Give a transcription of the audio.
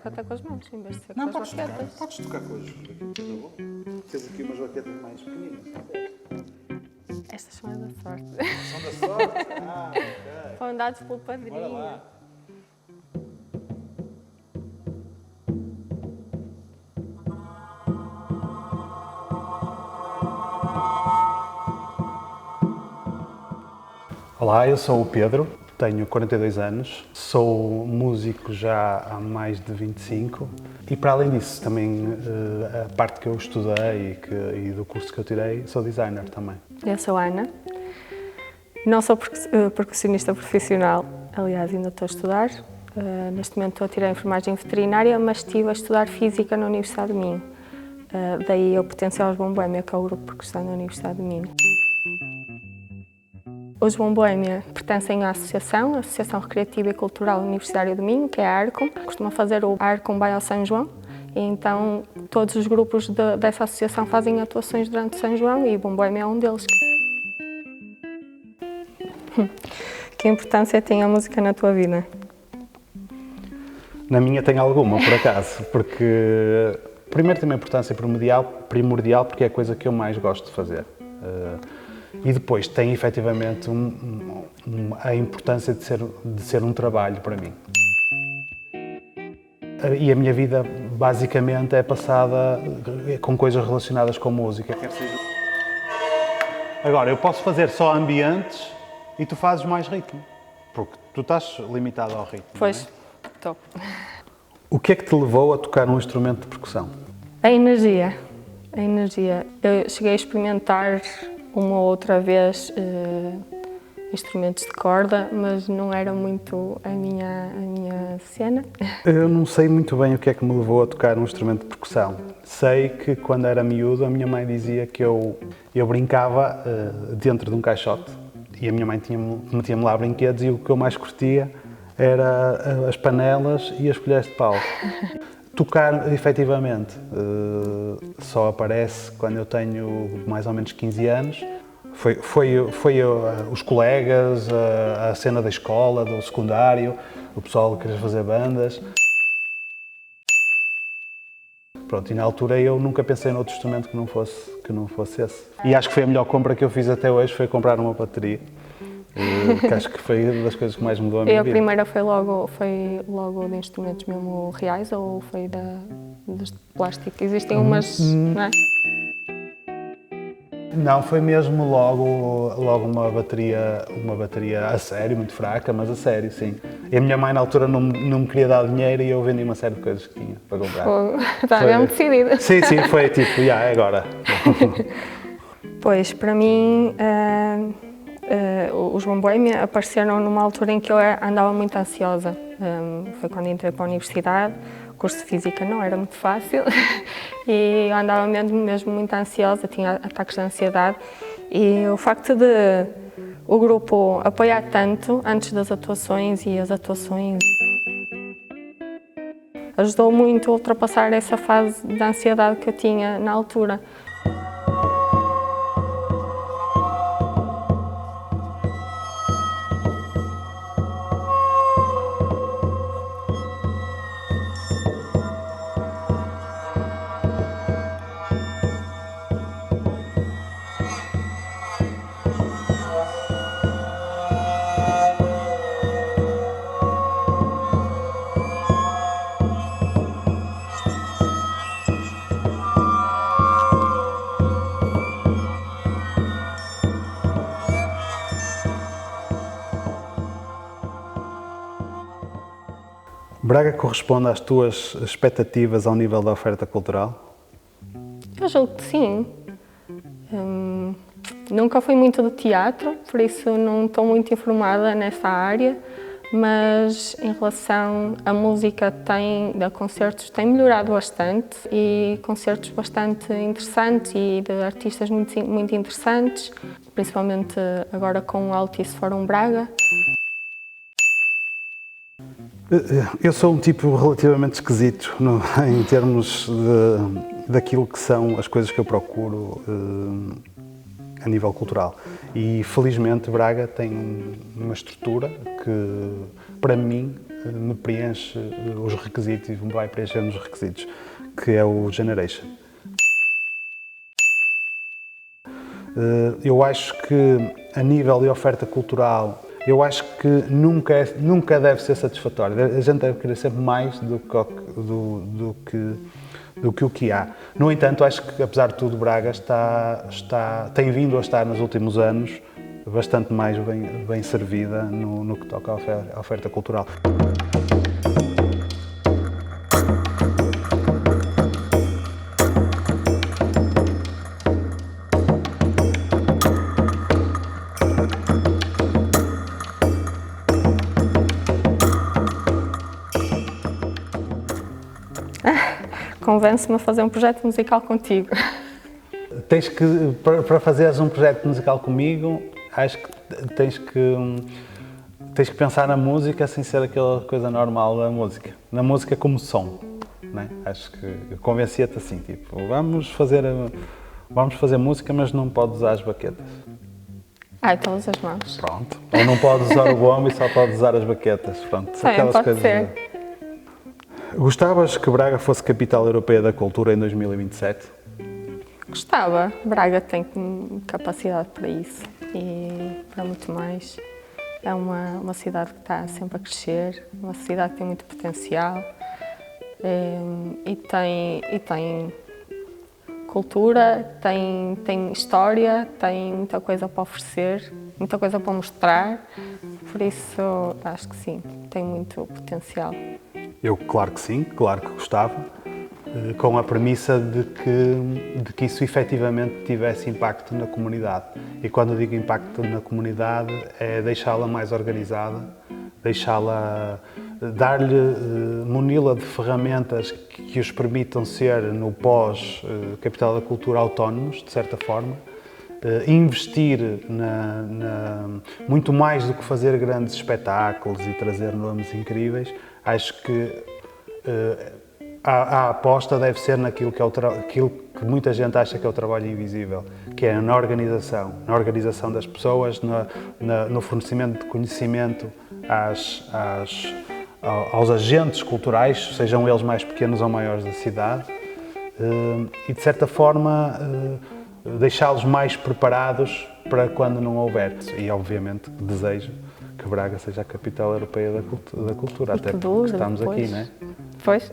toco até com as mãos, em vez de ser Não, com as raquetas. podes tocar com as raquetas, tá bom? Tens aqui umas raquetas mais pequeninas, não é? Estas são as da sorte. São da sorte? Ah, ok. Foram dados pelo padrinho. Bora lá. Olá, eu sou o Pedro, tenho 42 anos, sou músico já há mais de 25 e para além disso também a parte que eu estudei e do curso que eu tirei, sou designer também. Eu sou a Ana, não sou percussionista profissional, aliás ainda estou a estudar. Neste momento estou a tirar enfermagem veterinária, mas estive a estudar Física na Universidade de Minho. Daí eu pertenço aos Boêmia, que é o grupo de percussão da Universidade de Minho. Os Boêmia pertencem à Associação Recreativa e Cultural Universitária de Minho, que é a ARCOM. Costuma fazer o ARCOM by ao São João, e então todos os grupos dessa associação fazem atuações durante São João e o Boêmia é um deles. Que importância tem a música na tua vida? Na minha tem alguma, por acaso, porque primeiro tem uma importância primordial porque é a coisa que eu mais gosto de fazer. E depois tem efetivamente a importância de ser um trabalho para mim. E a minha vida basicamente é passada com coisas relacionadas com música. Agora, eu posso fazer só ambientes e tu fazes mais ritmo, porque tu estás limitado ao ritmo. Pois, estou. O que é que te levou a tocar um instrumento de percussão? A energia. Eu cheguei a experimentar uma ou outra vez instrumentos de corda, mas não era muito a minha cena. Eu não sei muito bem o que é que me levou a tocar um instrumento de percussão. Sei que quando era miúdo a minha mãe dizia que eu brincava dentro de um caixote e a minha mãe metia-me lá brinquedos e o que eu mais curtia era as panelas e as colheres de pau. Tocar, efetivamente, só aparece quando eu tenho mais ou menos 15 anos. Foi os colegas, a cena da escola, do secundário, o pessoal querer fazer bandas. Pronto, e na altura eu nunca pensei noutro instrumento que não fosse esse. E acho que foi a melhor compra que eu fiz até hoje, foi comprar uma bateria. Que acho que foi uma das coisas que mais mudou a minha vida. E a primeira foi logo de instrumentos mesmo reais ou foi dos de plástico? Existem umas, não é? Não, foi mesmo logo uma bateria a sério, muito fraca, mas a sério, sim. E a minha mãe na altura não me queria dar dinheiro e eu vendi uma série de coisas que tinha para comprar. Está mesmo decidida. Sim, foi tipo, é agora. Pois, para mim, os Boêmia apareceram numa altura em que eu andava muito ansiosa. Foi quando entrei para a universidade, o curso de Física não era muito fácil e eu andava mesmo muito ansiosa, tinha ataques de ansiedade e o facto de o grupo apoiar tanto antes das atuações e as atuações ajudou muito a ultrapassar essa fase de ansiedade que eu tinha na altura. Braga corresponde às tuas expectativas ao nível da oferta cultural? Eu julgo que sim. Nunca fui muito do teatro, por isso não estou muito informada nessa área, mas em relação à música de concertos tem melhorado bastante e concertos bastante interessantes e de artistas muito interessantes, principalmente agora com o Altice Fórum Braga. Eu sou um tipo relativamente esquisito em termos daquilo que são as coisas que eu procuro a nível cultural. E felizmente Braga tem uma estrutura que, para mim, me preenche os requisitos e me vai preenchendo os requisitos, que é o Generation. Eu acho que, a nível de oferta cultural, eu acho que nunca deve ser satisfatório. A gente deve querer sempre mais do que o que há. No entanto, acho que, apesar de tudo, Braga tem vindo a estar nos últimos anos bastante mais bem servida no que toca à oferta cultural. Convence-me a fazer um projeto musical contigo. Para fazeres um projeto musical comigo, acho que tens que pensar na música sem ser aquela coisa normal da música. Na música como som, né? Acho que eu convencia-te assim, tipo, vamos fazer música, mas não podes usar as baquetas. Então usa as mãos. Pronto. Ou não podes usar o bombo e só podes usar as baquetas. Pronto, Sim, aquelas pode coisas. Ser. Gostavas que Braga fosse capital europeia da cultura em 2027? Gostava. Braga tem capacidade para isso e para muito mais. É uma cidade que está sempre a crescer, uma cidade que tem muito potencial e tem cultura, tem história, tem muita coisa para oferecer, muita coisa para mostrar. Por isso, acho que sim, tem muito potencial. Eu, claro que sim, claro que gostava, com a premissa de que isso efetivamente tivesse impacto na comunidade. E quando eu digo impacto na comunidade, é deixá-la mais organizada, muni-la de ferramentas que os permitam ser, no pós-capital da cultura, autónomos, de certa forma, investir muito mais do que fazer grandes espetáculos e trazer nomes incríveis. Acho que a aposta deve ser naquilo aquilo que muita gente acha que é o trabalho invisível, que é na organização das pessoas, no fornecimento de conhecimento aos agentes culturais, sejam eles mais pequenos ou maiores da cidade, e de certa forma deixá-los mais preparados para quando não houver. E obviamente desejo que Braga seja a capital europeia da cultura, até porque estamos aqui, não é? Pois.